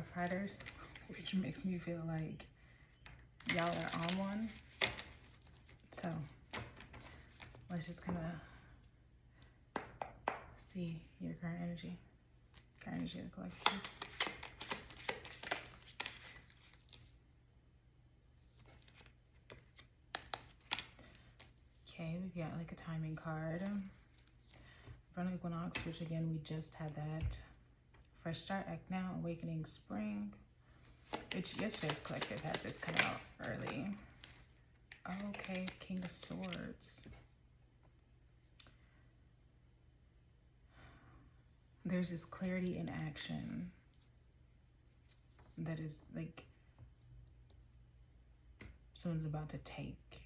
Rough Riders, which makes me feel like y'all are on one. So let's just kind of see your current energy of the collective. Okay, we've got like a timing card. Vernal equinox, which again, we just had that. Fresh start, act now, awakening spring, which yesterday's collective had this come out early. Okay, King of Swords. There's this clarity in action that is like someone's about to take,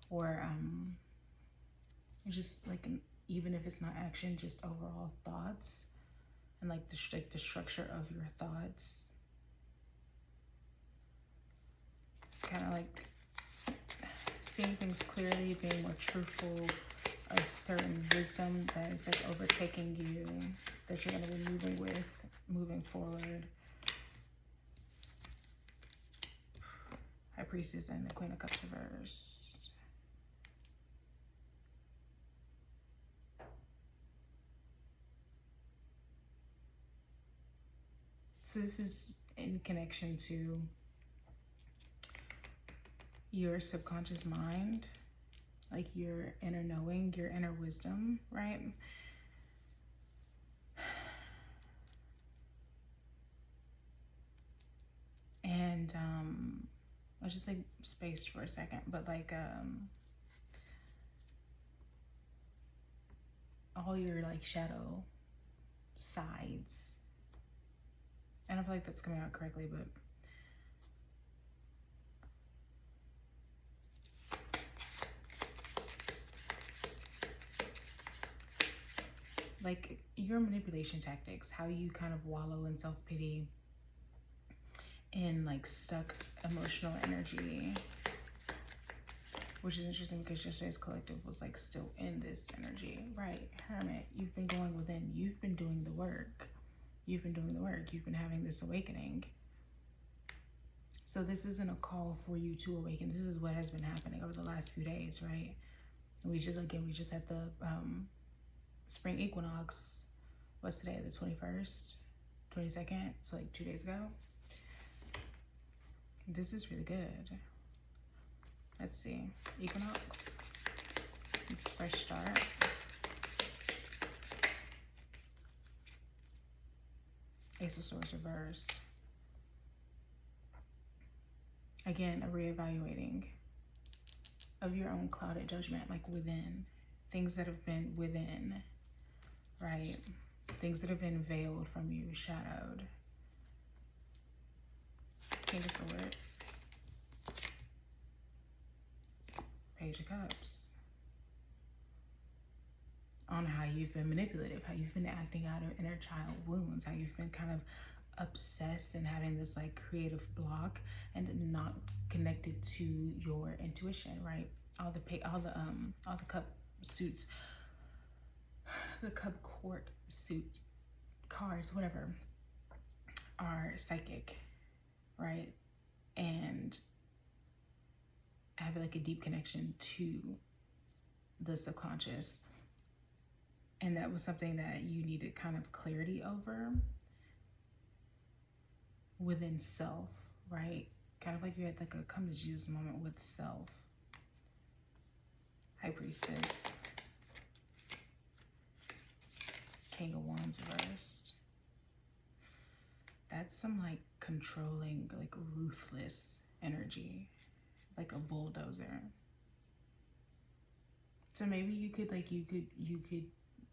or just like even if it's not action, just overall thoughts and like the structure of your thoughts, kind of like seeing things clearly, being more truthful, a certain wisdom that is like overtaking you, that you're going to be moving forward. High Priestess and the Queen of Cups reversed. So this is in connection to your subconscious mind, like your inner knowing, your inner wisdom, right? And I was just like spaced for a second, but like all your like shadow sides. I don't feel like that's coming out correctly, but like your manipulation tactics, how you kind of wallow in self-pity and like stuck emotional energy, which is interesting because yesterday's collective was like still in this energy, right? Hermit, you've been going within, you've been doing the work. You've been doing the work. You've been having this awakening. So this isn't a call for you to awaken. This is what has been happening over the last few days, right? We just had the spring equinox. What's today? The 21st, 22nd. So like 2 days ago. This is really good. Let's see. Equinox. It's fresh start. Ace of Swords reversed. Again, a reevaluating of your own clouded judgment, like within. Things that have been within, right? Things that have been veiled from you, shadowed. King of Swords. Page of Cups. On how you've been manipulative, how you've been acting out of inner child wounds, how you've been kind of obsessed and having this like creative block and not connected to your intuition, right? All the cup suits, the cup court suits, cards, whatever, are psychic, right? And have like a deep connection to the subconscious. And that was something that you needed kind of clarity over within self, right? Kind of like you had like a come to Jesus moment with self. High Priestess. King of Wands reversed. That's some like controlling, like ruthless energy, like a bulldozer. So maybe you could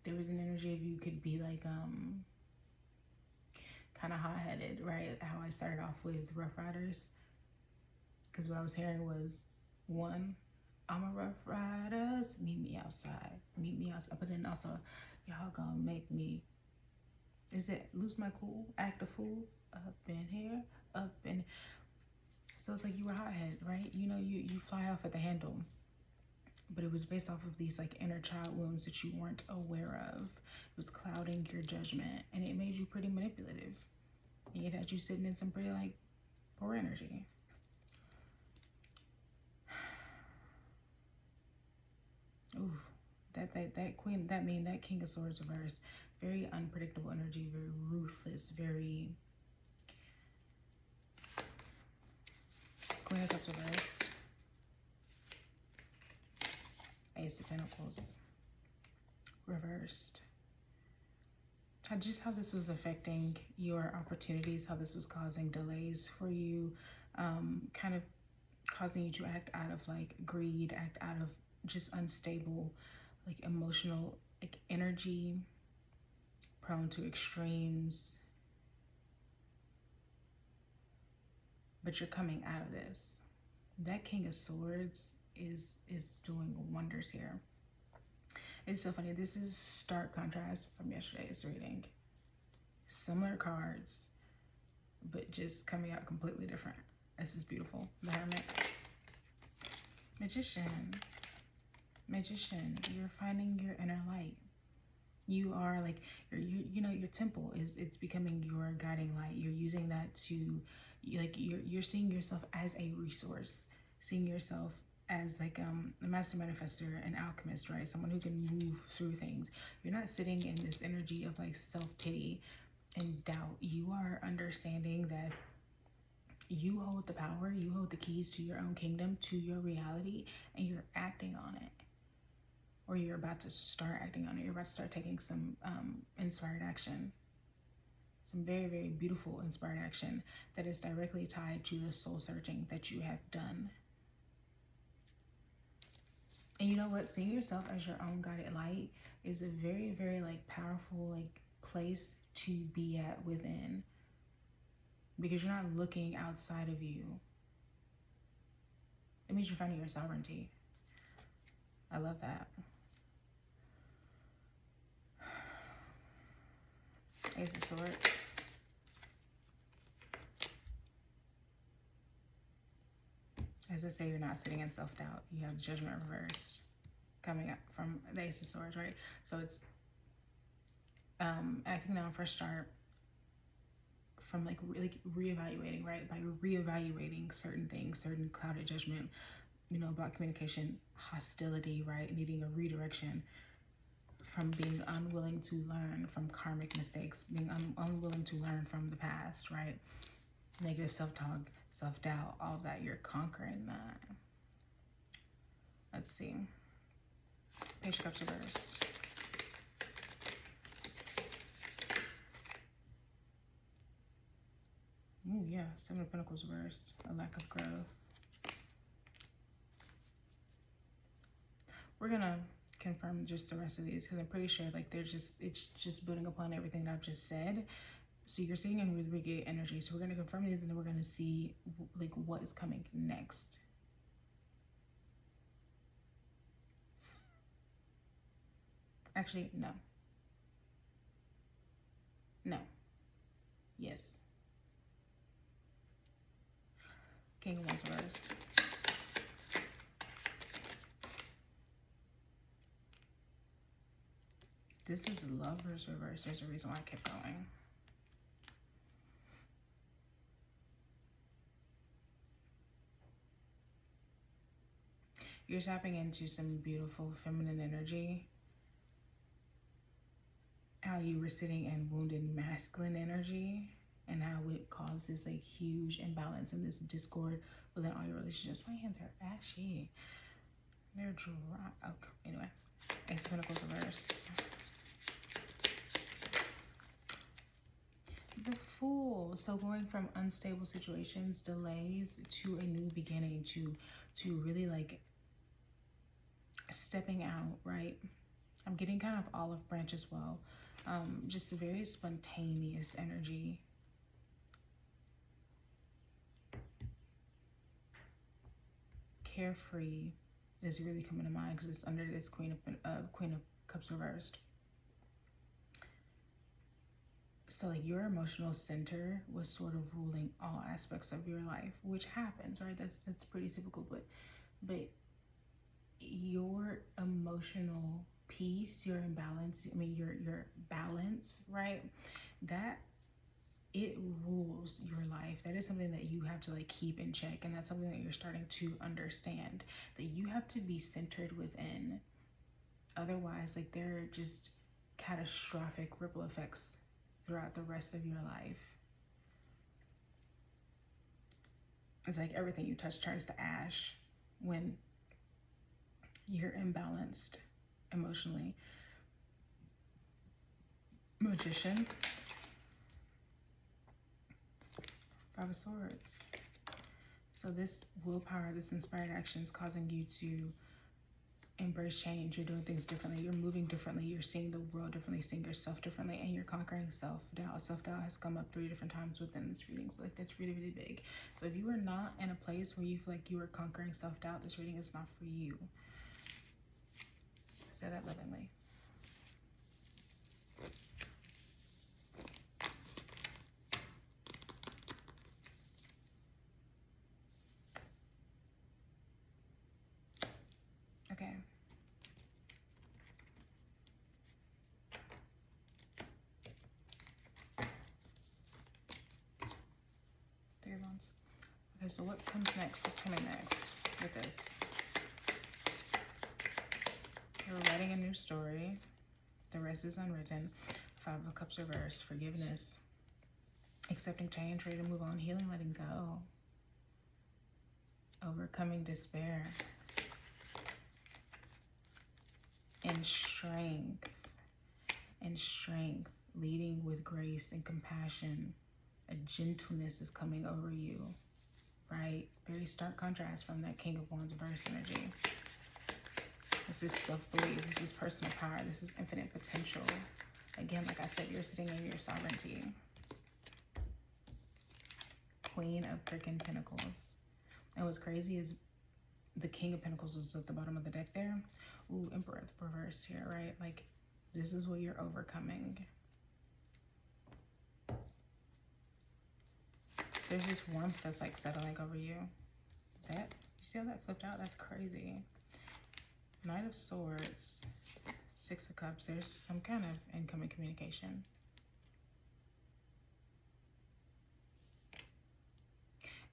there was an energy of you could be like kind of hot-headed, right? How I started off with Rough Riders, because what I was hearing was, one, I'm a Rough Riders, meet me outside, but then also y'all gonna make me, is it lose my cool, act a fool, up in here, up in, so it's like you were hot-headed, right? You know, you fly off at the handle. But it was based off of these like inner child wounds that you weren't aware of. It was clouding your judgment, and it made you pretty manipulative. It had you sitting in some pretty like poor energy. Ooh, that queen, that king of swords reversed, very unpredictable energy, very ruthless, very queen of cups reversed, ace of pentacles reversed. Just how this was affecting your opportunities, how this was causing delays for you, kind of causing you to act out of like greed, act out of just unstable, like emotional, like energy, prone to extremes. But you're coming out of this. That King of Swords is doing wonders here. It's so funny. This is stark contrast from yesterday's reading. Similar cards, but just coming out completely different. This is beautiful. The Hermit. Magician. Magician. You're finding your inner light. You are like, you know, your temple it's becoming your guiding light. You're using that to, like, you're seeing yourself as a resource, seeing yourself as like a master manifestor, an alchemist, right? Someone who can move through things. You're not sitting in this energy of like self-pity and doubt. You are understanding that you hold the power, you hold the keys to your own kingdom, to your reality, and you're acting on it. Or you're about to start acting on it. You're about to start taking some inspired action. Some very, very beautiful inspired action that is directly tied to the soul searching that you have done. And you know what? Seeing yourself as your own guided light is a very, very like powerful like place to be at within. Because you're not looking outside of you. It means you're finding your sovereignty. I love that. Ace of Swords. As I say, you're not sitting in self-doubt. You have Judgment reversed coming up from the Ace of Swords, right? So it's acting now fresh start from like reevaluating, right? By reevaluating certain things, certain clouded judgment, you know, about communication, hostility, right? Needing a redirection, from being unwilling to learn from karmic mistakes, being unwilling to learn from the past, right? Negative self-talk, self-doubt, all of that. You're conquering that. Let's see. Page of Cups reversed. Ooh, yeah. Seven of Pentacles reversed. A lack of growth. We're gonna confirm just the rest of these because I'm pretty sure like it's just building upon everything that I've just said. So you're seeing in really great energy. So we're gonna confirm these and then we're gonna see like what is coming next. Actually, no. No. Yes. King of Wands reversed. This is Lovers reversed. There's a reason why I kept going. You're tapping into some beautiful feminine energy. How you were sitting in wounded masculine energy and how it caused this like huge imbalance and this discord within all your relationships. My hands are ashy. They're dry. Okay, anyway. Ace of Pentacles reversed. The Fool. So going from unstable situations, delays, to a new beginning, to really like stepping out, right? I'm getting kind of olive branch as well. Just a very spontaneous energy. Carefree is really coming to mind because it's under this Queen of Cups reversed. So like your emotional center was sort of ruling all aspects of your life, which happens, right? That's pretty typical, but your emotional peace, your imbalance, I mean your balance, right? That it rules your life. That is something that you have to like keep in check, and that's something that you're starting to understand, that you have to be centered within. Otherwise, like, there are just catastrophic ripple effects throughout the rest of your life. It's like everything you touch turns to ash when you're imbalanced emotionally. Magician, Five of Swords. So this willpower, this inspired action is causing you to embrace change. You're doing things differently. You're moving differently. You're seeing the world differently, seeing yourself differently, and you're conquering self-doubt. Self-doubt has come up 3 different times within this reading. So like, that's really, really big. So if you are not in a place where you feel like you are conquering self-doubt, this reading is not for you. Say that lovingly. Okay. Three of Wands. Okay, so what comes next? What's coming next with this? You're writing a new story. The rest is unwritten. 5 of Cups reversed. Forgiveness. Accepting change, ready to move on. Healing, letting go. Overcoming despair. And strength. And strength. Leading with grace and compassion. A gentleness is coming over you. Right? Very stark contrast from that King of Wands reverse energy. This is self-belief. This is personal power. This is infinite potential. Again, like I said, you're sitting in your sovereignty. Queen of freaking Pentacles. And what's crazy is the King of Pentacles was at the bottom of the deck there. Ooh, Emperor reversed here, right? Like, this is what you're overcoming. There's this warmth that's like settling over you. You see how that flipped out? That's crazy. Knight of Swords, 6 of Cups. There's some kind of incoming communication.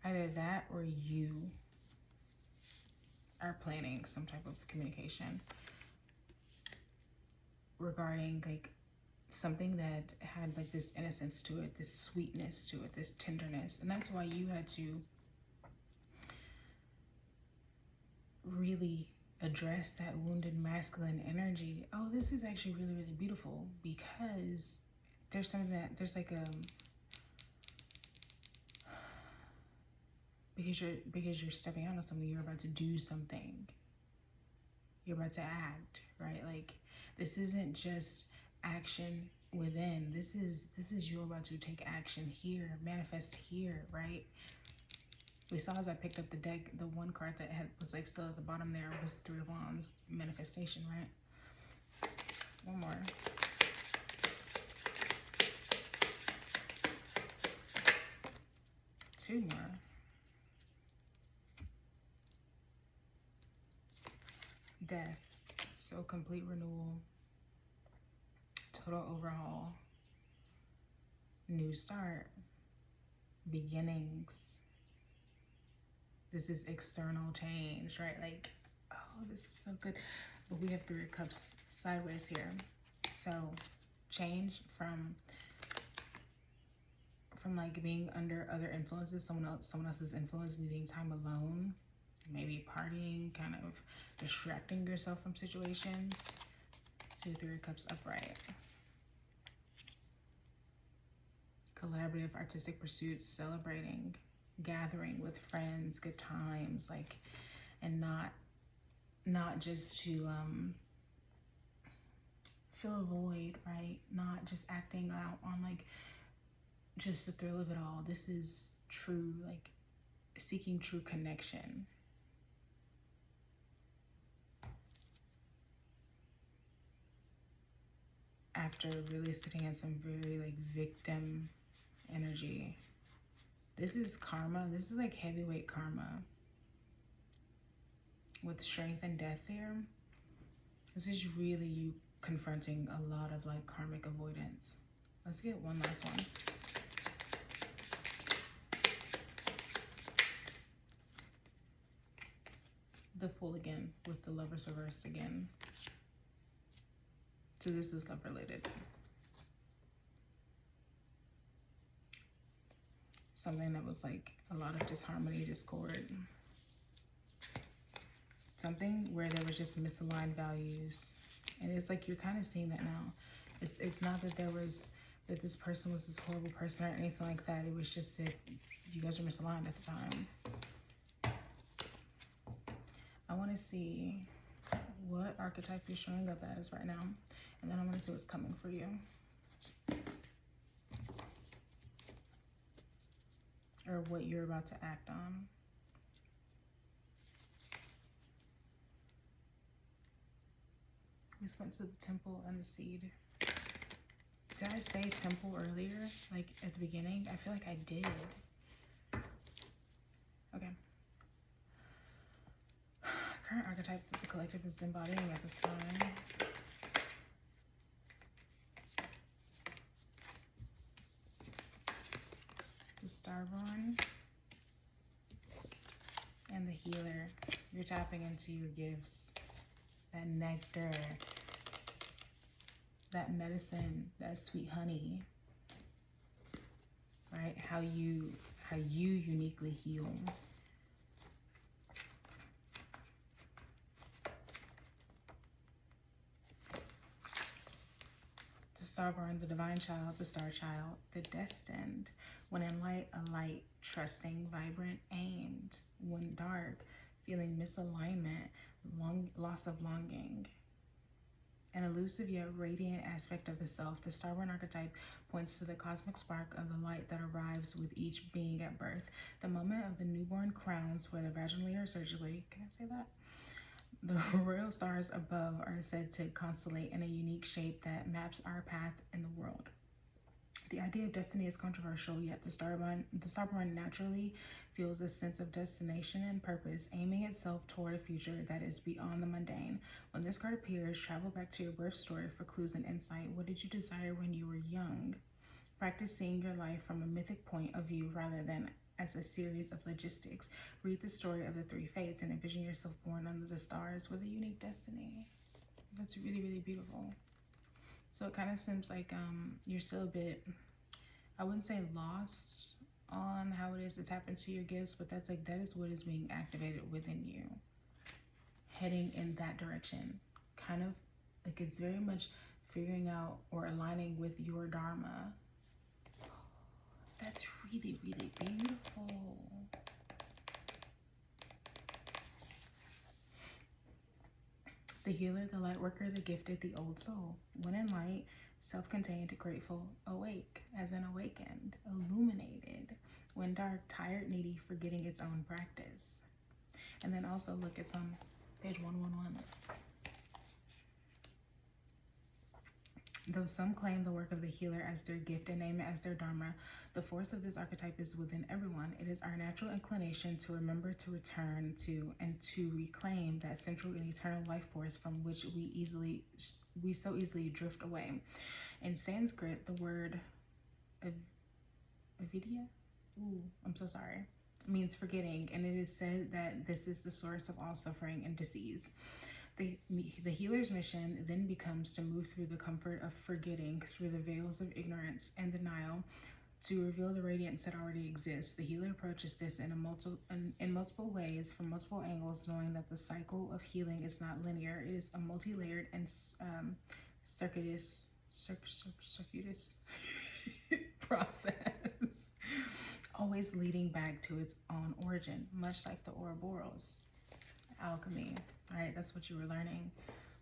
Either that or you are planning some type of communication regarding like something that had like this innocence to it, this sweetness to it, this tenderness. And that's why you had to really address that wounded masculine energy. Oh, this is actually really, really beautiful, because there's something that there's like because you're stepping out on something, you're about to do something, you're about to act, right? Like, this isn't just action within, this is you're about to take action here, manifest here, right? We saw as I picked up the deck, the one card that was like still at the bottom there was 3 of Wands, manifestation, right? One more. Two more. Death. So complete renewal, total overhaul, new start, beginnings. This is external change, right? Like, oh, this is so good. But we have 3 of Cups sideways here. So change from like being under other influences, someone else's influence, needing time alone, maybe partying, kind of distracting yourself from situations, to 3 of Cups upright. Collaborative artistic pursuits, celebrating, gathering with friends, good times, like, and not just to fill a void, right? Not just acting out on like just the thrill of it all. This is true, like seeking true connection. After really sitting in some very like victim energy. This is karma. This is like heavyweight karma. With strength and death there. This is really you confronting a lot of like karmic avoidance. Let's get one last one. the Fool again with the Lovers reversed again. So this is love related. Something that was like a lot of disharmony, discord. Something where there was just misaligned values. And it's like you're kind of seeing that now. It's not that that this person was this horrible person or anything like that. It was just that you guys were misaligned at the time. I want to see what archetype you're showing up as right now. And then I want to see what's coming for you. Or what you're about to act on. We just went to the temple and the seed. Did I say temple earlier? Like at the beginning? I feel like I did. Okay. Current archetype that the collective is embodying at this time. The Starborn and the Healer. You're tapping into your gifts. That nectar. That medicine, that sweet honey. Right? How you uniquely heal. The Starborn, the divine child, the star child, the destined. When in light, a light, trusting, vibrant, aimed. When dark, feeling misalignment, loss of longing. An elusive yet radiant aspect of the self, the Starborn archetype points to the cosmic spark of the light that arrives with each being at birth. The moment of the newborn crowns, whether vaginally or surgically, can I say that? The royal stars above are said to constellate in a unique shape that maps our path in the world. The idea of destiny is controversial, yet the Starborn naturally feels a sense of destination and purpose, aiming itself toward a future that is beyond the mundane. When this card appears, travel back to your birth story for clues and insight. What did you desire when you were young? Practice seeing your life from a mythic point of view rather than as a series of logistics. Read the story of the three fates and envision yourself born under the stars with a unique destiny. That's really, really beautiful. So it kind of seems like you're still a bit, I wouldn't say lost on how it is to tap into your gifts, but that is what is being activated within you. Heading in that direction. Kind of like it's very much figuring out or aligning with your dharma. That's really, really beautiful. The healer, the light worker, the gifted, the old soul. When in light, self-contained, grateful, awake, as in awakened, illuminated. When dark, tired, needy, forgetting its own practice. And then also look, it's on page 111. Though some claim the work of the healer as their gift and name it as their dharma, the force of this archetype is within everyone. It is our natural inclination to remember, to return to, and to reclaim that central and eternal life force from which we so easily drift away. In Sanskrit, the word avidya, I'm so sorry, means forgetting, and it is said that this is the source of all suffering and disease. The healer's mission then becomes to move through the comfort of forgetting, through the veils of ignorance and denial, to reveal the radiance that already exists. The healer approaches this in multiple ways, from multiple angles, knowing that the cycle of healing is not linear. It is a multi-layered and circuitous process, always leading back to its own origin, much like the Ouroboros. Alchemy, right? That's what you were learning.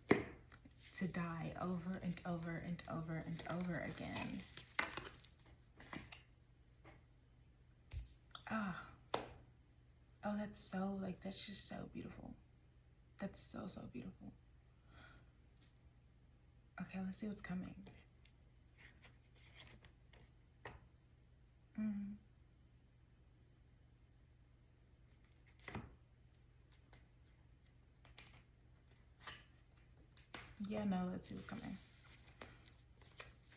To die over and over and over and over again. Oh, that's so, like, that's just so beautiful. That's so, so beautiful. Okay, let's see what's coming. Yeah, no, let's see what's coming.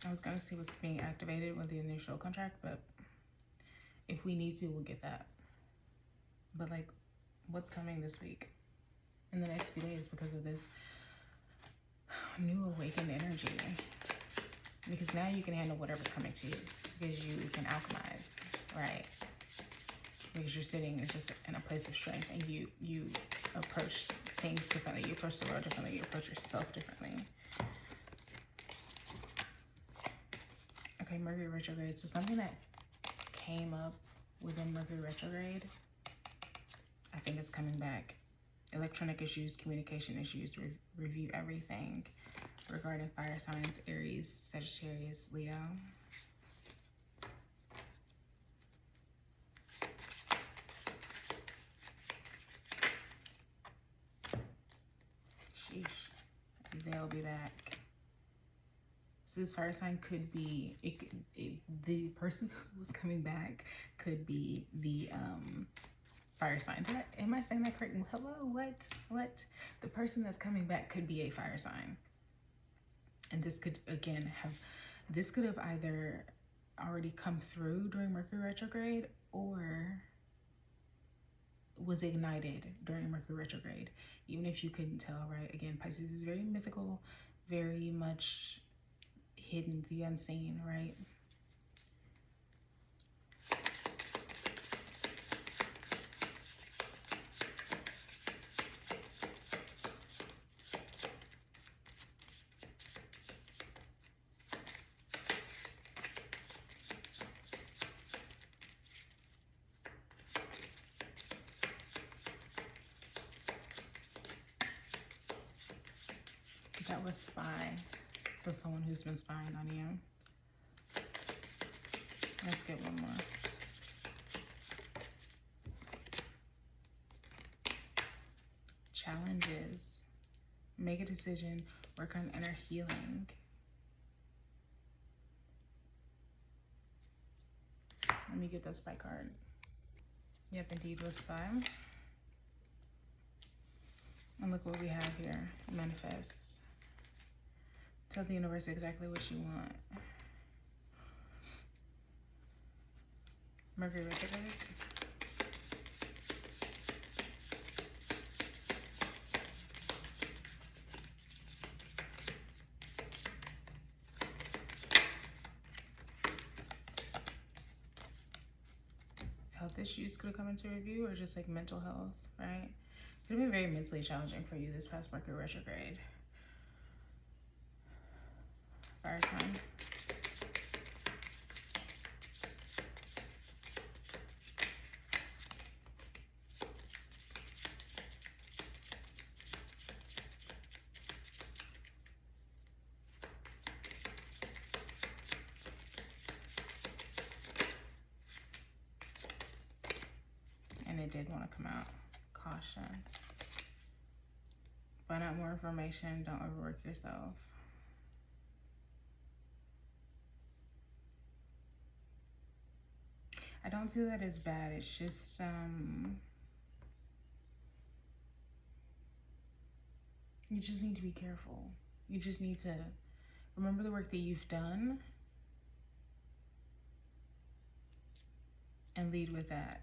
I was gonna see what's being activated with the initial contract, but if we need to, we'll get that. But like, what's coming this week? in the next few days because of this new awakened energy. Because now you can handle whatever's coming to you, because you can alchemize, right? Because you're sitting just in a place of strength, and you approach things differently. You approach the world differently. You approach yourself differently. Okay, Mercury retrograde. So something that came up within Mercury retrograde, I think it's coming back. Electronic issues, communication issues, review everything regarding fire signs, Aries, Sagittarius, Leo. Sheesh. They'll be back. So this fire sign could be, the person who's coming back could be the fire sign. Am I saying that correct? Hello, what? The person that's coming back could be a fire sign. And this could, again, this could have either already come through during Mercury retrograde or was ignited during Mercury retrograde. Even if you couldn't tell, right? Again, Pisces is very mythical, very much hidden, the unseen, right? That was spy. So someone who's been spying on you. Let's get one more. Challenges. Make a decision. Work on inner healing. Let me get that spy card. Yep, indeed was spy. And look what we have here. Manifest. Tell the universe exactly what you want. Mercury retrograde. Health issues could have come into review, or just like mental health, right? Could have been very mentally challenging for you this past Mercury retrograde. Fire sign. And it did want to come out. Caution. Find out more information. Don't overwork yourself. I don't see that as bad. It's just you just need to be careful. You just need to remember the work that you've done and lead with that.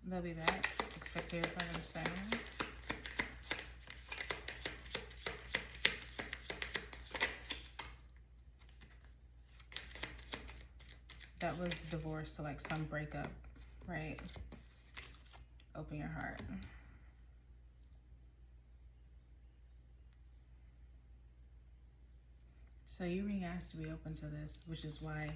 They'll be back. Expect to hear from them soon. That was divorce, so like some breakup, right? Open your heart. So you're being asked to be open to this, which is why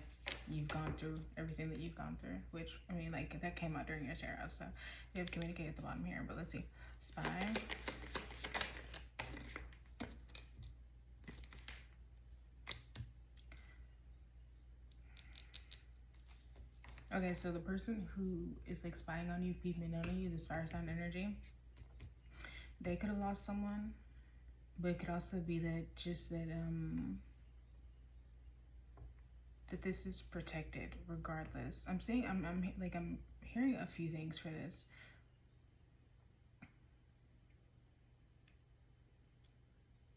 you've gone through everything that you've gone through, which, I mean, like, that came out during your tarot, so you have communicated at the bottom here, but let's see. Spy. Okay, so the person who is like spying on you, peeping on you, this fire sign energy, they could have lost someone, but it could also be that just that that this is protected regardless. I'm saying I'm hearing a few things for this.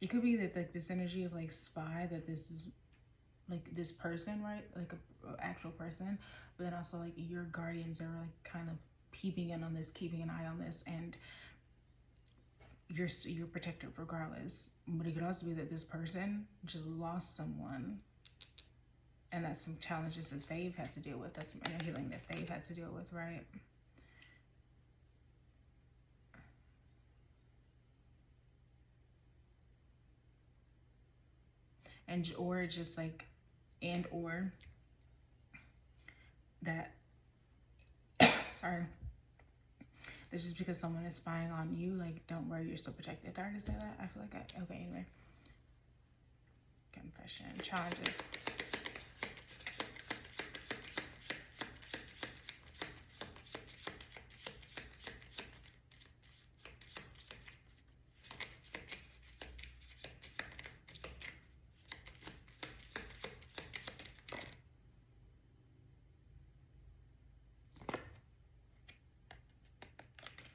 It could be that like this energy of like spy, that this is like this person, right? Like a actual person, but then also like your guardians are like kind of peeping in on this, keeping an eye on this, and you're protected regardless. But it could also be that this person just lost someone, and that's some challenges that they've had to deal with. That's some inner healing that they've had to deal with, right? And or just like, and or that sorry, it's just because someone is spying on you, like, don't worry, you're still protected. Did I already say that? I feel like okay, anyway. Confession, challenges.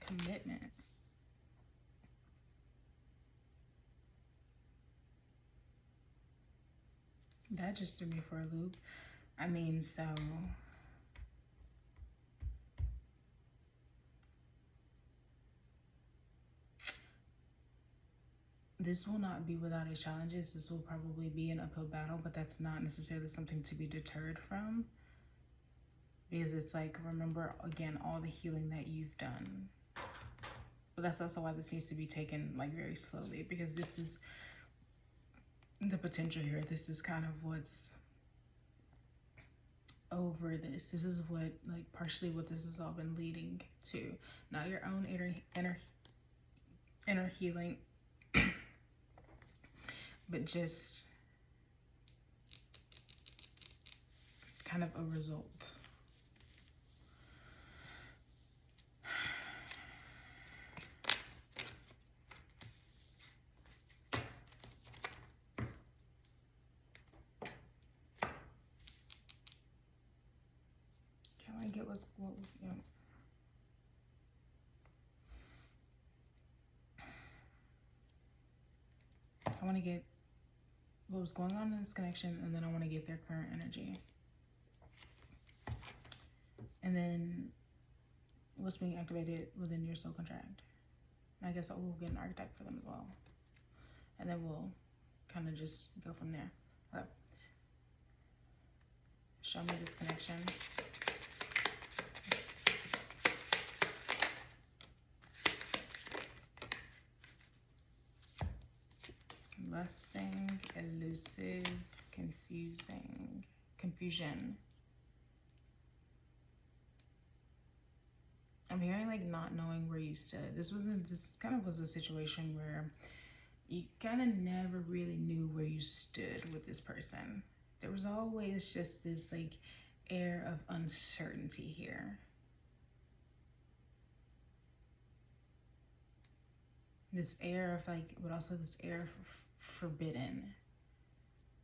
Commitment. That just threw me for a loop. I mean, so this will not be without its challenges. This will probably be an uphill battle, but that's not necessarily something to be deterred from, because it's like, remember again all the healing that you've done. But that's also why this needs to be taken like very slowly, because this is the potential here. This is kind of what's over this. This is what, like, partially what this has all been leading to. Not your own inner healing, but just kind of a result. Can I get what was, you know, I want to get what was going on in this connection, and then I want to get their current energy. And then what's being activated within your soul contract. And I guess we'll get an archetype for them as well. And then we'll kind of just go from there. Okay. Show me this connection. Lusting, elusive, confusion. I'm hearing like not knowing where you stood. This kind of was a situation where you kind of never really knew where you stood with this person. There was always just this like air of uncertainty here. This air of like, but also this air of forbidden.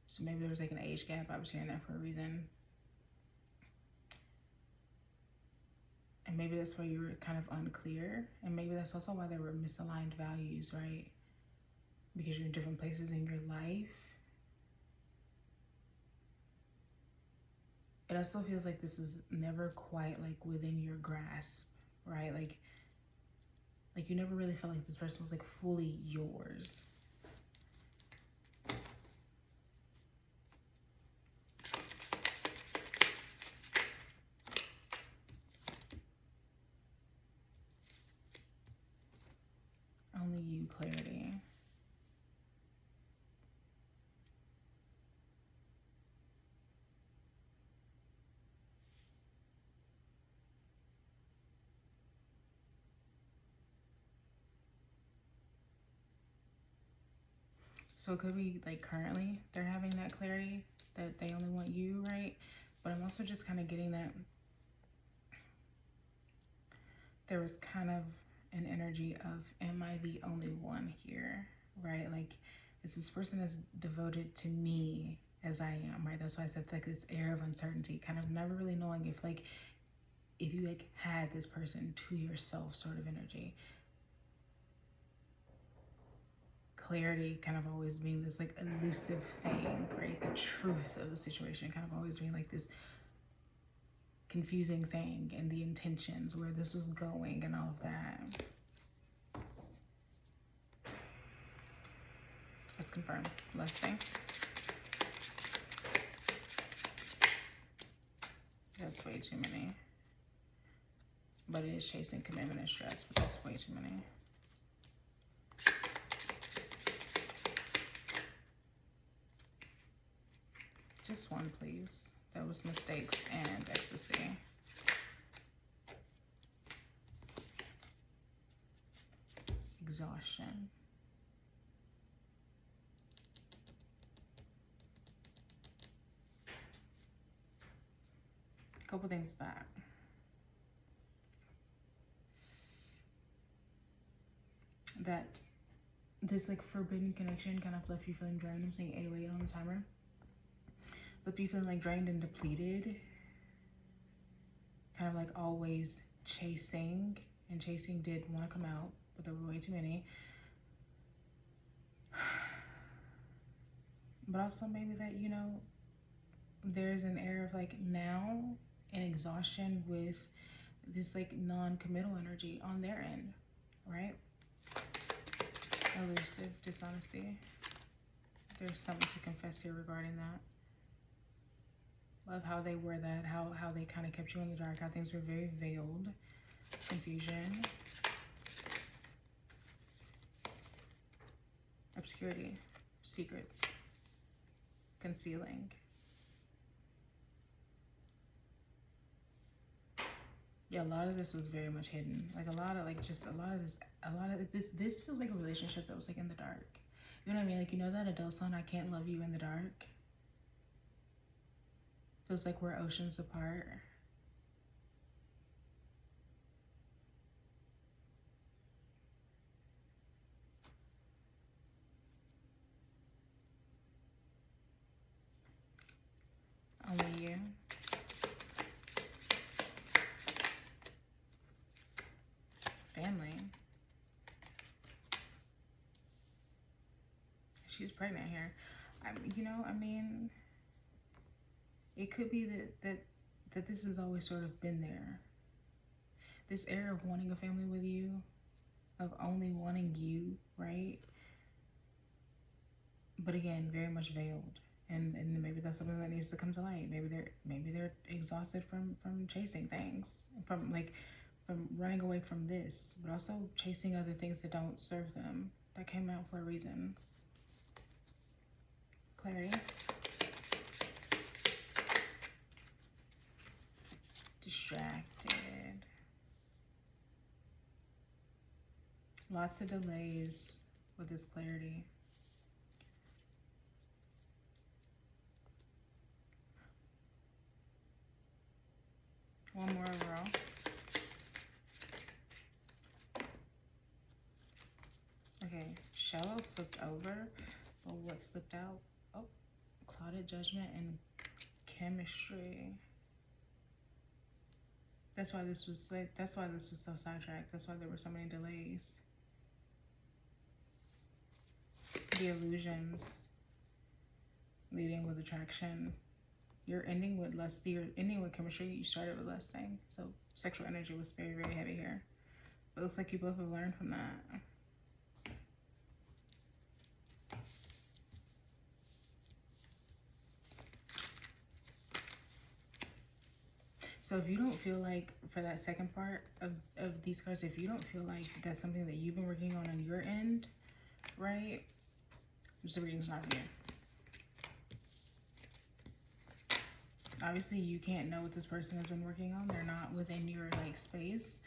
So maybe there was like an age gap. I was hearing that for a reason. And maybe that's why you were kind of unclear. And maybe that's also why there were misaligned values, right? Because you're in different places in your life. It also feels like this is never quite like within your grasp, right? Like you never really felt like this person was like fully yours. Only you, clarity. So it could be like currently they're having that clarity that they only want you, right? But I'm also just kind of getting that there was kind of an energy of, am I the only one here, right? Like, is this person as devoted to me as I am, right? That's why I said like this air of uncertainty, kind of never really knowing if you like had this person to yourself sort of energy. Clarity kind of always being this like elusive thing, right? The truth of the situation kind of always being like this confusing thing, and the intentions, where this was going and all of that. confirm. Lusting. That's way too many. But it is chasing commitment and stress, but that's way too many. Just one, please. That was mistakes and ecstasy. Exhaustion. A couple things back. That this like forbidden connection kind of left you feeling drained. I'm saying 808 on the timer. Left you feeling like drained and depleted. Kind of like always chasing. And chasing did want to come out, but there were way too many. But also maybe that, you know, there's an air of like now and exhaustion with this like non-committal energy on their end, right? Elusive dishonesty. There's something to confess here regarding that. Love how they were that, how they kind of kept you in the dark, how things were very veiled. Confusion. Obscurity. Secrets. Concealing. Yeah, a lot of this was very much hidden. Like a lot of this feels like a relationship that was like in the dark. You know what I mean? Like, you know that adult song, I Can't Love You in the Dark? Feels like we're oceans apart. Only you. Family. She's pregnant here. I mean, it could be that this has always sort of been there. This air of wanting a family with you, of only wanting you, right? But again, very much veiled. And maybe that's something that needs to come to light. Maybe they're exhausted from chasing things, from running away from this, but also chasing other things that don't serve them, that came out for a reason. Clarity. Distracted. Lots of delays with this clarity. One more overall. Okay, shallow flipped over, but what slipped out? Oh, clouded judgment and chemistry. That's why this was so sidetracked. That's why there were so many delays. The illusions leading with attraction. You're ending with lust. You're ending with chemistry. You started with lusting. So sexual energy was very, very heavy here. But it looks like you both have learned from that. So if you don't feel like, for that second part of these cards, if you don't feel like that's something that you've been working on your end, right? Just the reading's not for you. Obviously, you can't know what this person has been working on. They're not within your like space.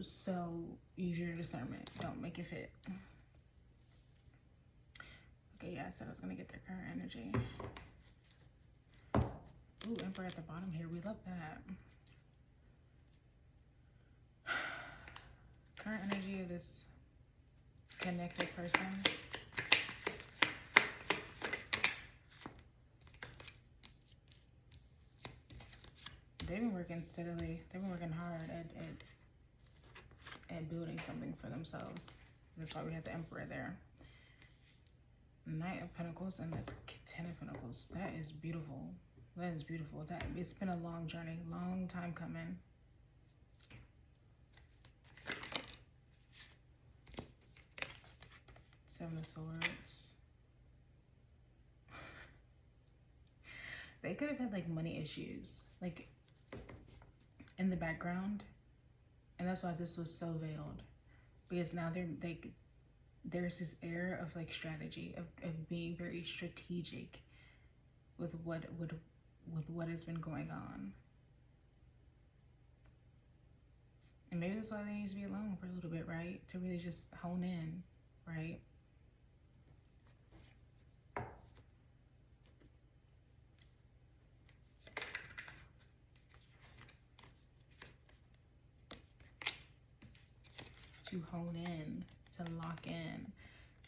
So use your discernment. Don't make it fit. Okay, yeah, I said I was gonna get their current energy. Ooh, Emperor at the bottom here. We love that. Current energy of this connected person. They've been working steadily. They've been working hard at building something for themselves. That's why we have the Emperor there. Knight of Pentacles and the Ten of Pentacles. That is beautiful. That is beautiful. It's been a long journey, long time coming. Seven of Swords. They could have had like money issues, like in the background, and that's why this was so veiled. Because now there's this air of like strategy of being very strategic with what has been going on. And maybe that's why they need to be alone for a little bit, right? To really just hone in, right? To hone in, to lock in,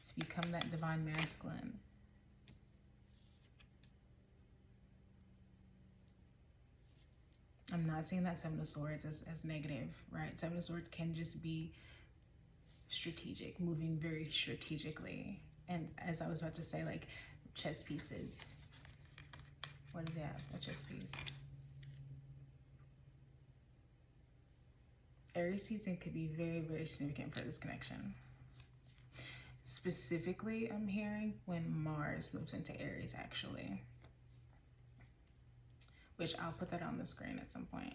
to become that divine masculine. I'm not seeing that Seven of Swords as negative, right? Seven of Swords can just be strategic, moving very strategically. And as I was about to say, like chess pieces. What is that? A chess piece. Aries season could be very, very significant for this connection. Specifically, I'm hearing when Mars moves into Aries, actually. Which I'll put that on the screen at some point.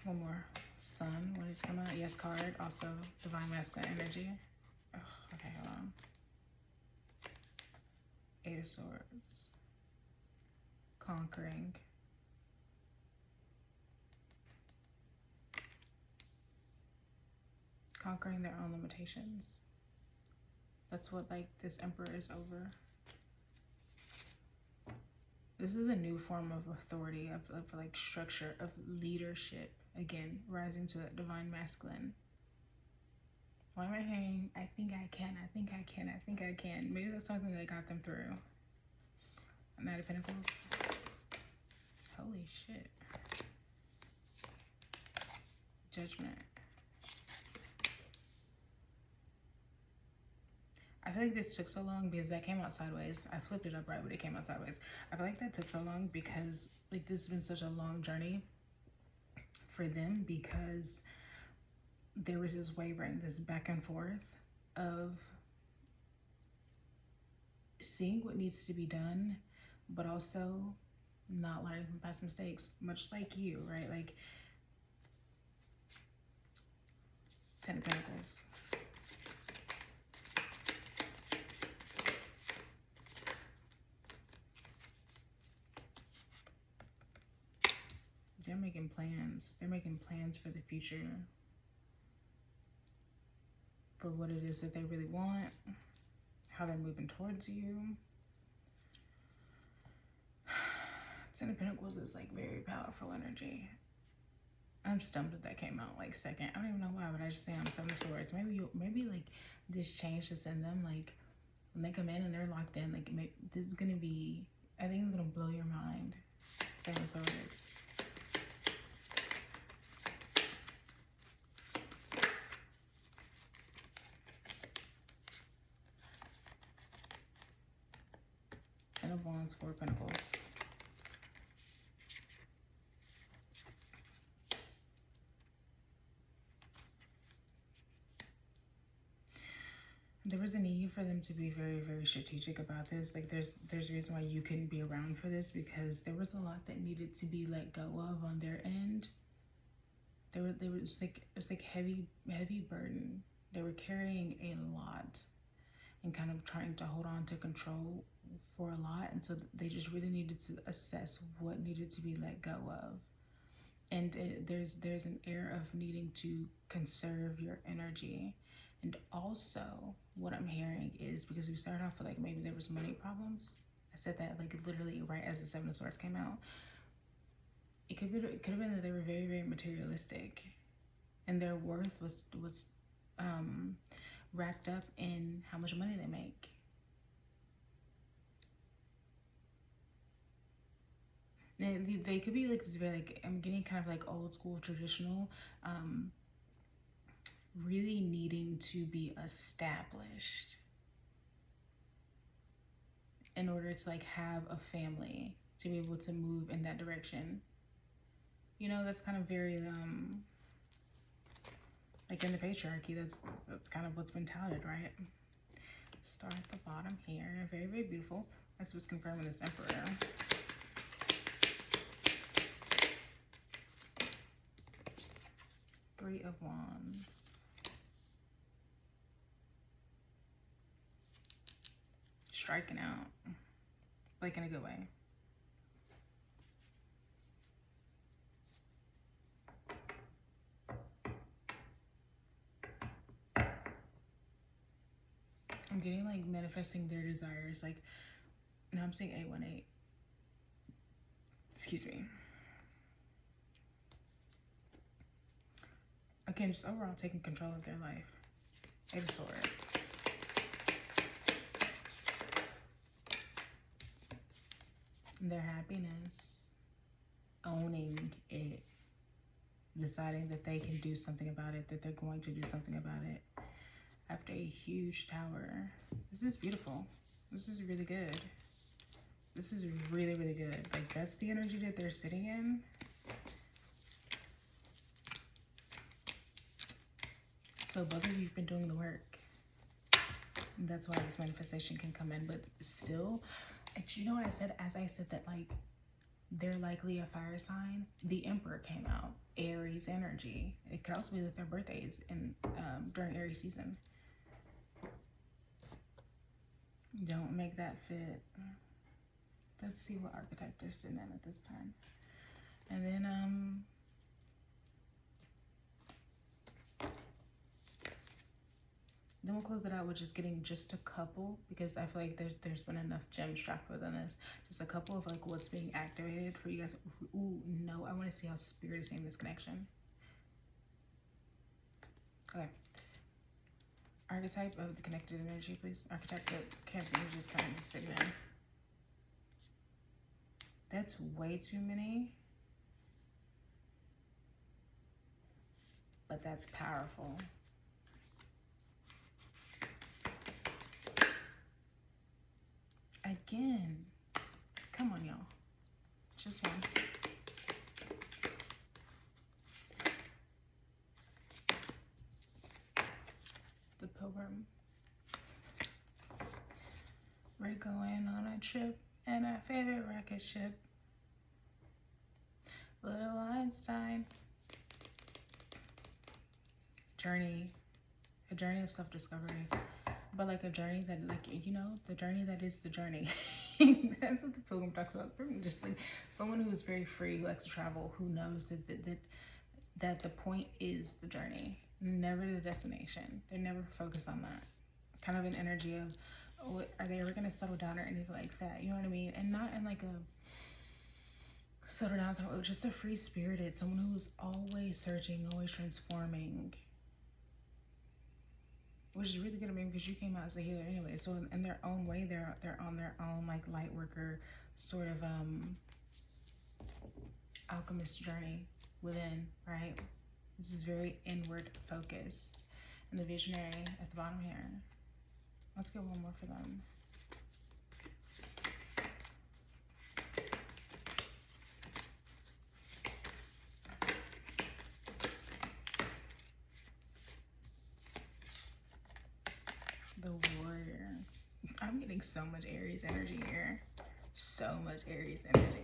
One more. Sun, when it's come out. Yes card. Also, divine masculine energy. Oh, okay, hold on. Eight of Swords. Conquering. Conquering their own limitations. That's what like this Emperor is over. This is a new form of authority, of like structure, of leadership. Again, rising to that divine masculine. Why am I hearing, I think I can, I think I can, I think I can. Maybe that's something that got them through. Knight of Pentacles. Holy shit. Judgment. I feel like this took so long because that came out sideways. I flipped it up right, but it came out sideways. I feel like that took so long because like this has been such a long journey for them, because there was this wavering, this back and forth of seeing what needs to be done, but also not learning from past mistakes, much like you, right? Like Ten of Pentacles. They're making plans. They're making plans for the future, for what it is that they really want, how they're moving towards you. Ten of Pentacles is like very powerful energy. I'm stumped that that came out like second. I don't even know why, but I just say on Seven of Swords. Maybe like this change is in them. Like when they come in and they're locked in, like maybe this is gonna be, I think it's gonna blow your mind. Seven of Swords. Ten of Wands, Four of Pentacles. There was a need for them to be very, very strategic about this. Like there's a reason why you couldn't be around for this, because there was a lot that needed to be let go of on their end. It's like heavy burden. They were carrying a lot and kind of trying to hold on to control for a lot, and so they just really needed to assess what needed to be let go of. And there's an air of needing to conserve your energy. And also what I'm hearing is, because we started off with like maybe there was money problems. I said that like literally right as the Seven of Swords came out. It could have been that they were very, very materialistic, and their worth was wrapped up in how much money they make. They could be like very, like, I'm getting kind of like old school traditional, really needing to be established in order to like have a family, to be able to move in that direction. You know, that's kind of very like in the patriarchy, that's kind of what's been touted, right? Star at the bottom here, very, very beautiful. That's what's confirming this Emperor. Three of Wands. Striking out. Like in a good way. I'm getting like manifesting their desires. Like, no, I'm saying 818. Excuse me. Again, just overall taking control of their life. Eight of Swords. Their happiness. Owning it. Deciding that they can do something about it. That they're going to do something about it. After a huge tower. This is beautiful. This is really good. This is really, really good. Like, that's the energy that they're sitting in. So both of you've been doing the work. And that's why this manifestation can come in. But still, you know what I said? As I said that, like, they're likely a fire sign. The Emperor came out. Aries energy. It could also be that their birthdays in during Aries season. Don't make that fit. Let's see what archetype they're sitting in at this time. And then we'll close it out with just getting just a couple, because I feel like there's been enough gems dropped within this. Just a couple of like what's being activated for you guys. Ooh, no, I want to see how Spirit is seeing this connection. Okay. Archetype of the connected energy, please. Archetype that connected energy is kind of sitting in. That's way too many. But that's powerful. Again. Come on, y'all. Just one. The Pilgrim. We're going on a trip in our favorite rocket ship. Little Einstein. Journey. A journey of self-discovery. But like a journey that, like, you know, the journey that is the journey. That's what the Pilgrim talks about. Just like someone who is very free, who likes to travel, who knows that the point is the journey, never the destination. They're never focused on that. Kind of an energy of, oh, are they ever going to settle down or anything like that? You know what I mean? And not in like a settle down kind of, just a free spirited, someone who's always searching, always transforming. Which is really good to me because you came out as a healer anyway. So in their own way, they're on their own like light worker sort of alchemist journey within, right? This is very inward focused. And the visionary at the bottom here. Let's get one more for them. The warrior. I'm getting so much Aries energy here. So much Aries energy.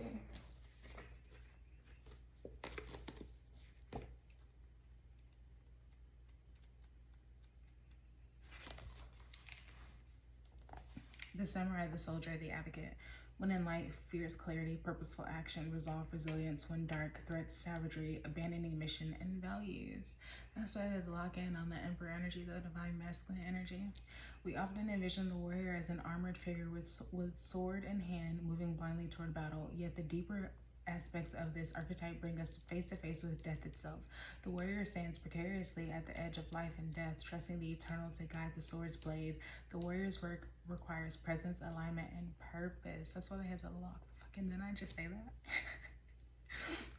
The samurai, the soldier, the advocate. When in light, fierce clarity, purposeful action, resolve, resilience. When dark, threats, savagery, abandoning mission and values. That's why there's a lock in on the Emperor energy, the divine masculine energy. We often envision the warrior as an armored figure with sword in hand, moving blindly toward battle. Yet the deeper aspects of this archetype bring us face to face with death itself. The warrior stands precariously at the edge of life and death, trusting the eternal to guide the sword's blade. The warrior's work requires presence, alignment, and purpose. That's why they have to lock. Fucking, didn't I just say that?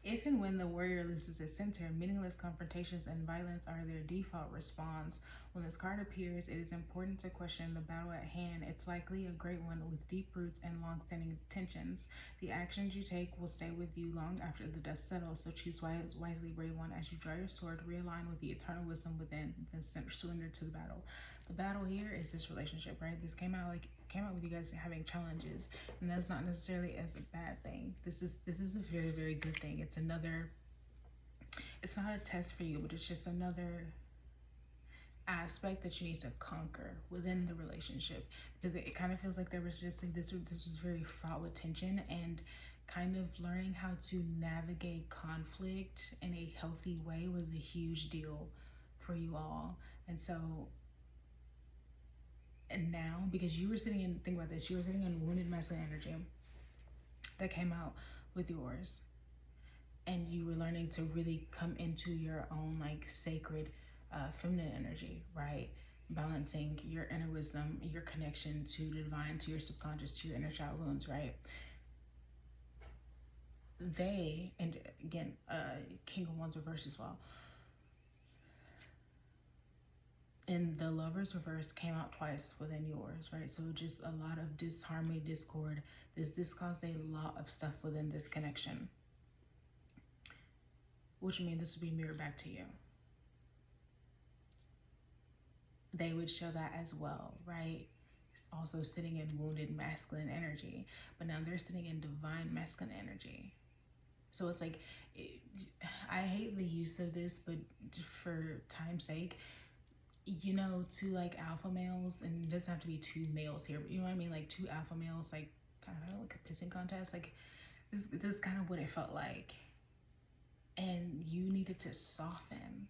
If and when the warrior loses its center, meaningless confrontations and violence are their default response. When this card appears, it is important to question the battle at hand. It's likely a great one with deep roots and long-standing tensions. The actions you take will stay with you long after the dust settles, so choose wisely, brave one. As you draw your sword, realign with the eternal wisdom within, then surrender to the battle. The battle here is this relationship, right? This came out like came out with you guys having challenges, and that's not necessarily as a bad thing. This is a very, very good thing. It's another, it's not a test for you, but it's just another aspect that you need to conquer within the relationship, because it kind of feels like there was just like this was very fraught with tension, and kind of learning how to navigate conflict in a healthy way was a huge deal for you all. And so, and now, because you were sitting in, think about this, you were sitting in wounded masculine energy that came out with yours, and you were learning to really come into your own like sacred feminine energy, right? Balancing your inner wisdom, your connection to the divine, to your subconscious, to your inner child wounds, right? They, and again, King of Wands reverse as well. And the Lovers reverse came out twice within yours, right? So just a lot of disharmony, discord. This caused a lot of stuff within this connection, which means this would be mirrored back to you. They would show that as well, right? Also sitting in wounded masculine energy, but now they're sitting in divine masculine energy. So it's like, I hate the use of this, but for time's sake, you know, two like alpha males, and it doesn't have to be two males here, but you know what I mean? Like two alpha males, like kind of like a pissing contest. Like this is kind of what it felt like. And you needed to soften,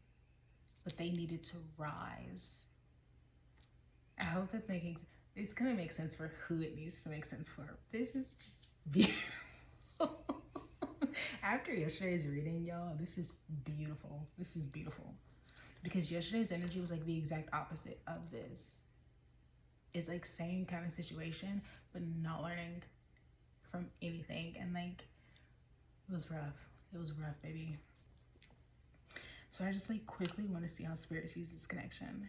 but they needed to rise. I hope that's making, it's gonna make sense for who it needs to make sense for. This is just beautiful. After yesterday's reading, y'all, this is beautiful. This is beautiful. Because yesterday's energy was like the exact opposite of this. It's like same kind of situation, but not learning from anything. And like, it was rough. It was rough, baby. So I just like quickly want to see how Spirit sees this connection.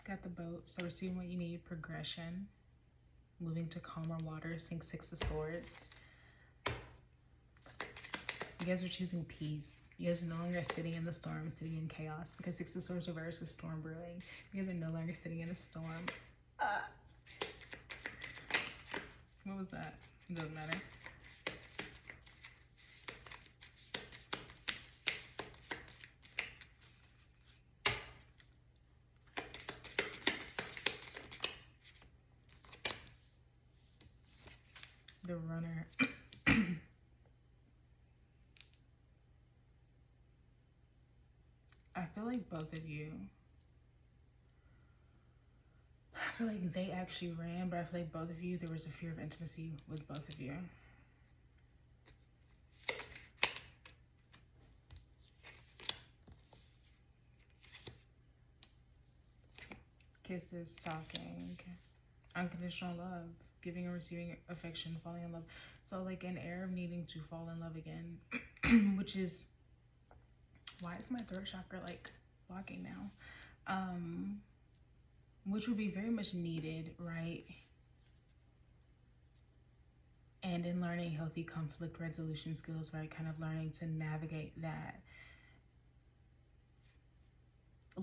Got the Boat, so receiving what you need, progression, moving to calmer waters, seeing Six of Swords. You guys are choosing peace. You guys are no longer sitting in the storm, sitting in chaos, because Six of Swords reverse is storm brewing. You guys are no longer sitting in a storm. What was that? It doesn't matter. The Runner. I feel like both of you, I feel like they actually ran, but I feel like both of you, there was a fear of intimacy with both of you. Kisses, talking, unconditional love, giving and receiving affection, falling in love. So like an air of needing to fall in love again, which is, why is my throat chakra like blocking now? Which would be very much needed, right? And in learning healthy conflict resolution skills, right? Kind of learning to navigate that.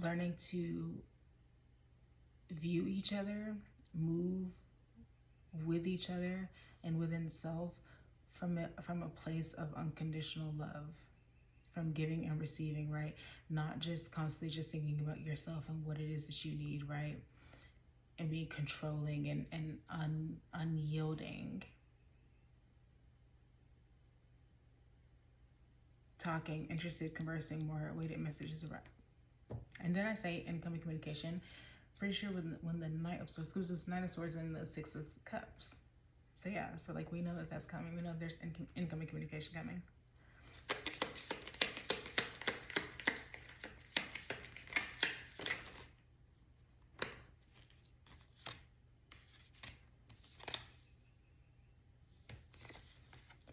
Learning to view each other, move with each other and within self from a place of unconditional love, from giving and receiving, right? Not just constantly just thinking about yourself and what it is that you need, right? And being controlling and unyielding. Talking, interested, conversing, more weighted messages around. And then I say incoming communication. Pretty sure when the Knight of Swords goes, this Knight of Swords and the Six of Cups. So yeah, so like we know that that's coming. We know there's incoming communication coming.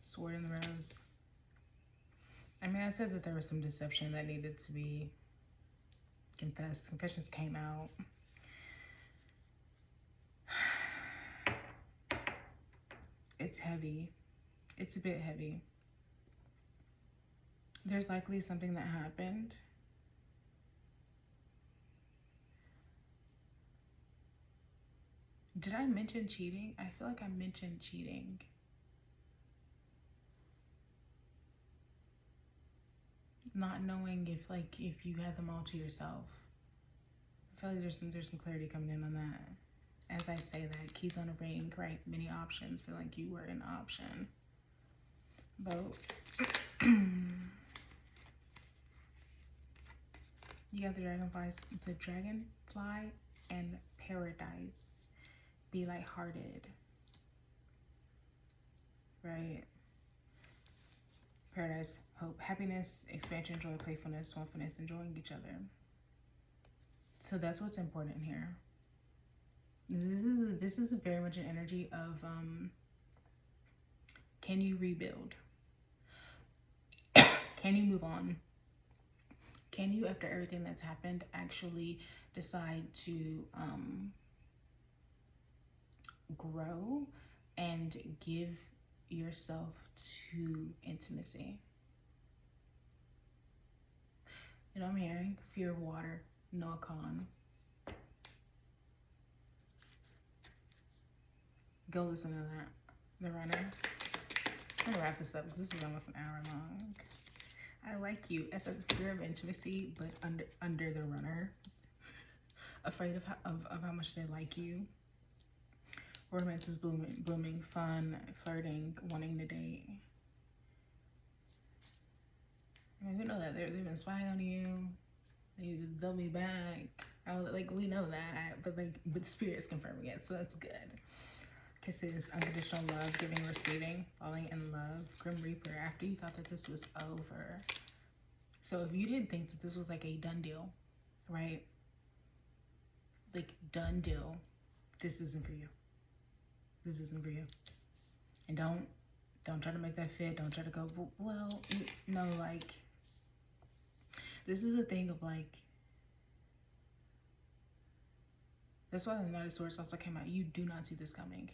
Sword in the Rose. I mean, I said that there was some deception that needed to be confessed. Confessions came out. it's heavy. It's a bit heavy. There's likely something that happened. Did I mention cheating? I feel like I mentioned cheating. Not knowing if you had them all to yourself. I feel like there's some clarity coming in on that. As I say that, keys on a ring, right? Many options. Feel like you were an option. Boat. You got the dragonfly and paradise. Be lighthearted, right? Paradise, hope, happiness, expansion, joy, playfulness, willfulness, enjoying each other. So that's what's important here. This is very much an energy of can you rebuild? Can you move on? Can you, after everything that's happened, actually decide to grow and give yourself to intimacy? You know, I'm hearing fear of water, no con. Go listen to that. The Runner. I'm gonna wrap this up because this was almost an hour long. I like you. I said fear of intimacy, but under the Runner. Afraid of how much they like you. Romance is blooming, fun, flirting, wanting to date. I mean, we know that they've been spying on you. They'll be back. We know that, but Spirit's confirming it, so that's good. Kisses, unconditional love, giving, receiving, falling in love, Grim Reaper. After you thought that this was over. So if you didn't think that this was like a done deal, right? Like done deal, this isn't for you. This isn't for you. And don't try to make that fit. Don't try to go, well, no, like, this is a thing of like, that's why the Knight of Swords also came out. You do not see this coming.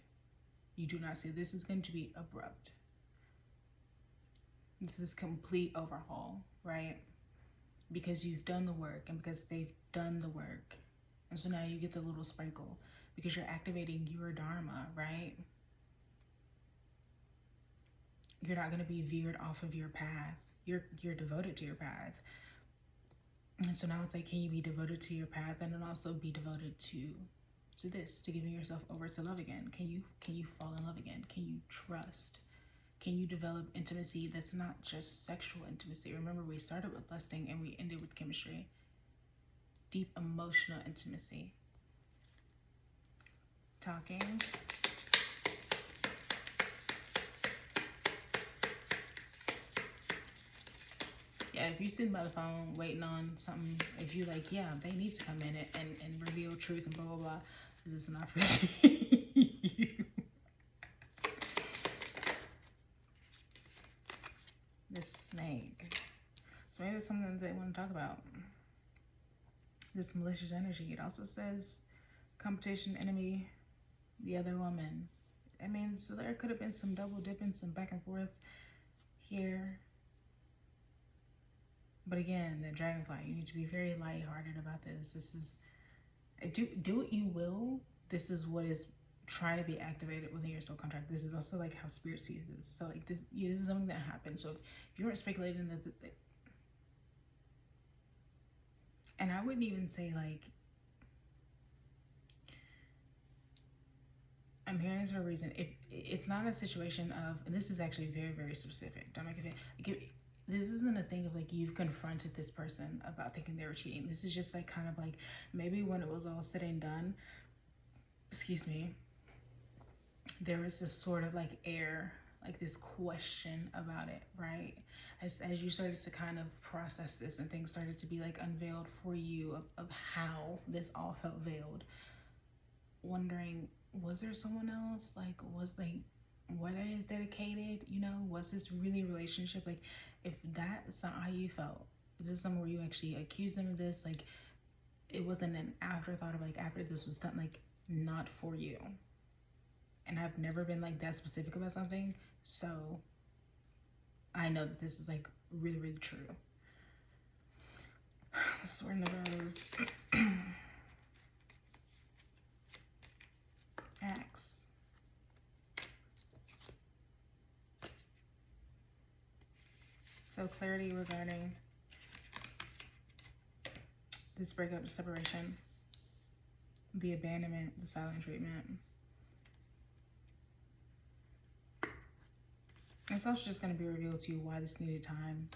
You do not see this is going to be abrupt. This is complete overhaul, right? Because you've done the work and because they've done the work. And so now you get the little sprinkle because you're activating your dharma, right? You're not going to be veered off of your path. You're devoted to your path. And so now it's like, can you be devoted to your path and then also be devoted to this, to giving yourself over to love again? Can you fall in love again? Can you trust? Can you develop intimacy that's not just sexual intimacy? Remember, we started with lusting and we ended with chemistry. Deep emotional intimacy. Talking. Yeah, if you're sitting by the phone waiting on something, if you like, yeah, they need to come in and reveal truth and blah, blah, blah, this is not for you. This snake. So maybe it's something that they want to talk about. This malicious energy. It also says competition, enemy, the other woman. I mean, so there could have been some double dipping, some back and forth here. But again, the dragonfly, you need to be very lighthearted about this. This is, do what you will. This is what is trying to be activated within your soul contract. This is also like how spirit sees this. So like this is something that happened. So if you weren't speculating that, and I wouldn't even say like, I'm hearing this for a reason. If it's not a situation of, and this is actually very, very specific. Don't make it feel, this isn't a thing of like you've confronted this person about thinking they were cheating. This is just like kind of like maybe when it was all said and done, excuse me, there was this sort of like air, like this question about it, right? As you started to kind of process this and things started to be like unveiled for you of how this all felt veiled, wondering, was there someone else? Like, what is dedicated? You know, was this really a relationship? Like, if that's not how you felt, is this somewhere you actually accused them of this? Like, it wasn't an afterthought of like, after this was done, like, not for you. and I've never been like that specific about something. So I know that this is like really, really true. The Sword in the Rose. Axe. So clarity regarding this breakup, the separation, the abandonment, the silent treatment. It's also just going to be revealed to you why this needed time.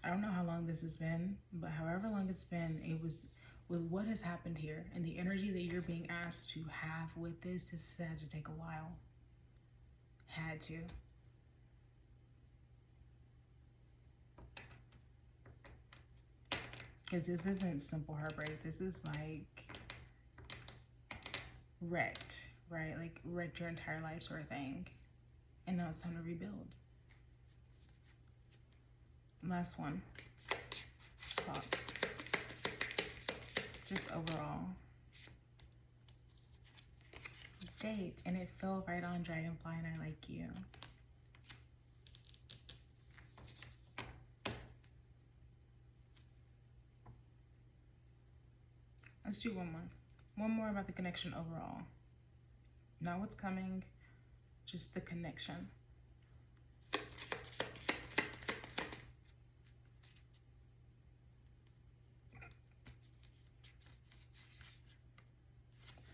I don't know how long this has been, but however long it's been, it was with what has happened here and the energy that you're being asked to have with this had to take a while. Had to. Because this isn't simple heartbreak. This is like wrecked, right? Like wrecked your entire life sort of thing. And now it's time to rebuild. Last one. Clock. Just overall. Date. And it fell right on Dragonfly and I like you. Let's do one more. One more about the connection overall. Not what's coming, just the connection.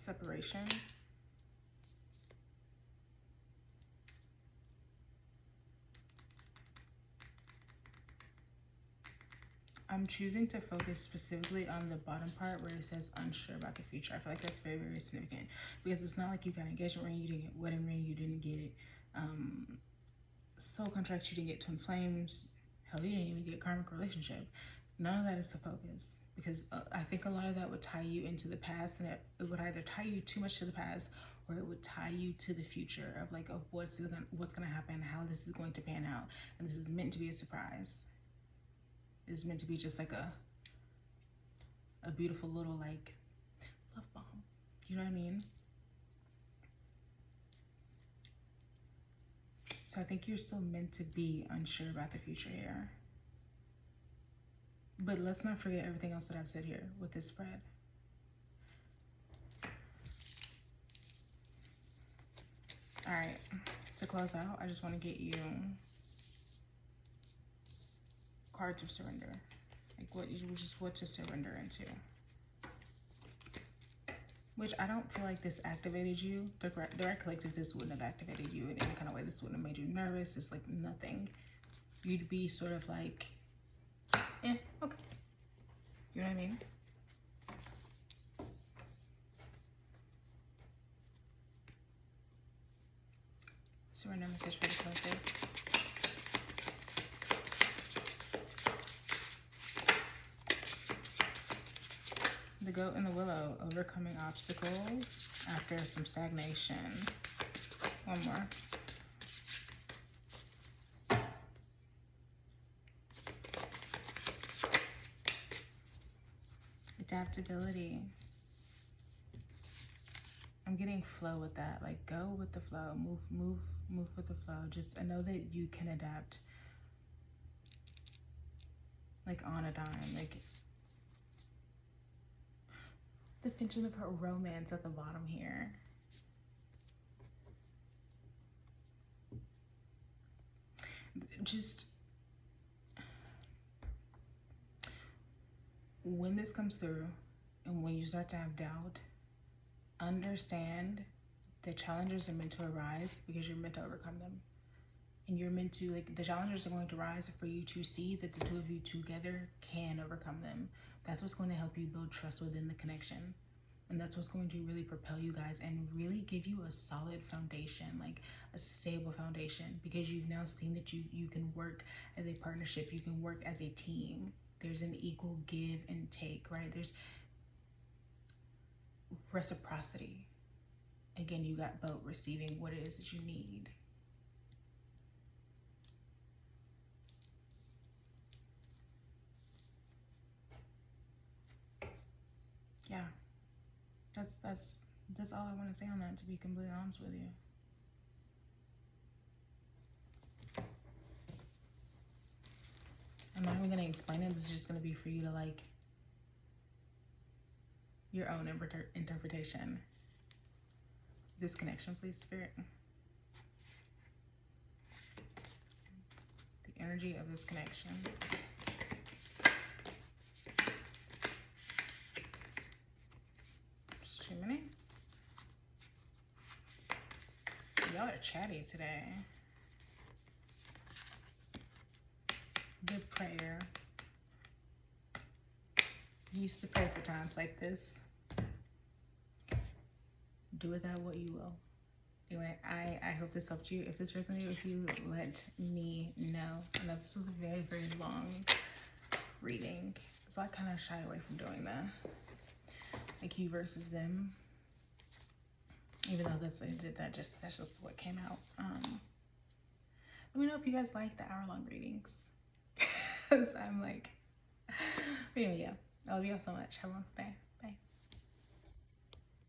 Separation. I'm choosing to focus specifically on the bottom part where it says unsure about the future. I feel like that's very, very significant because it's not like you got an engagement ring, you didn't get wedding ring, you didn't get soul contract, you didn't get twin flames, hell, you didn't even get karmic relationship. None of that is the focus because I think a lot of that would tie you into the past, and it would either tie you too much to the past or it would tie you to the future of like of what's gonna happen, how this is going to pan out, and this is meant to be a surprise. It's meant to be just like a beautiful little like love bomb. You know what I mean? So I think you're still meant to be unsure about the future here. But let's not forget everything else that I've said here with this spread. All right, to close out, I just want to get you cards of surrender. Like what to surrender into. Which I don't feel like this activated you. The right collective, this wouldn't have activated you in any kind of way. This wouldn't have made you nervous. It's like nothing. You'd be sort of like, okay. You know what I mean? Surrender message for the collective. The goat and the willow, overcoming obstacles after some stagnation. One more. Adaptability. I'm getting flow with that. Like go with the flow. Move with the flow. Just I know that you can adapt. Like on a dime. Like the finching of her romance at the bottom here. Just when this comes through and when you start to have doubt, understand the challenges are meant to arise because you're meant to overcome them. And you're meant to, like, the challenges are going to rise for you to see that the two of you together can overcome them. That's what's going to help you build trust within the connection. And that's what's going to really propel you guys and really give you a solid foundation, like a stable foundation, because you've now seen that you can work as a partnership, you can work as a team. There's an equal give and take, right? There's reciprocity. Again, you got both receiving what it is that you need. Yeah, that's That's all I want to say on that, to be completely honest with you. I'm not even going to explain it. This is just going to be for you to like your own interpretation. Disconnection, please, Spirit. The energy of this connection. Just 2 minutes. Y'all are chatty today. Good prayer. You used to pray for times like this. Do with that what you will. Anyway, I hope this helped you. If this resonated with you, let me know. I know this was a very, very long reading, so I kind of shy away from doing that. Like you versus them. Even though that's just what came out. Let me know if you guys like the hour-long readings. Cause I'm like, anyway, yeah. I love y'all so much. Have a wonderful day.